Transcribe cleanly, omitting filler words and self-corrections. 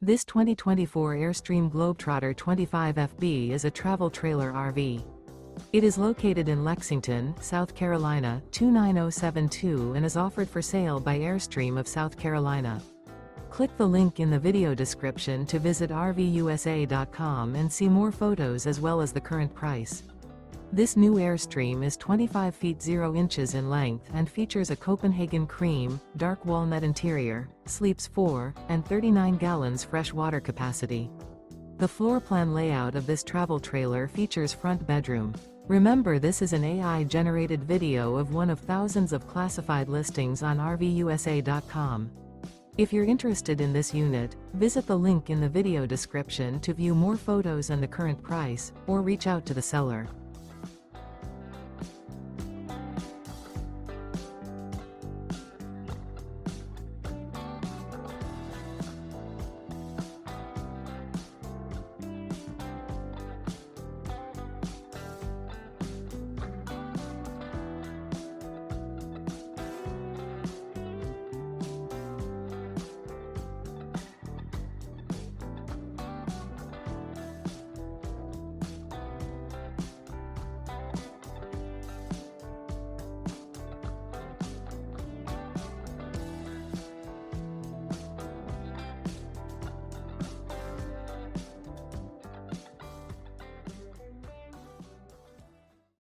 This 2024 Airstream Globetrotter 25FB is a travel trailer RV. It is located in Lexington, South Carolina, 29072 and is offered for sale by Airstream of South Carolina. Click the link in the video description to visit RVUSA.com and see more photos as well as the current price. This new Airstream is 25 feet 0 inches in length and features a Copenhagen Cream, dark walnut interior, sleeps 4, and 39 gallons fresh water capacity. The floor plan layout of this travel trailer features front bedroom. Remember, this is an AI-generated video of one of thousands of classified listings on RVUSA.com. If you're interested in this unit, visit the link in the video description to view more photos and the current price, or reach out to the seller.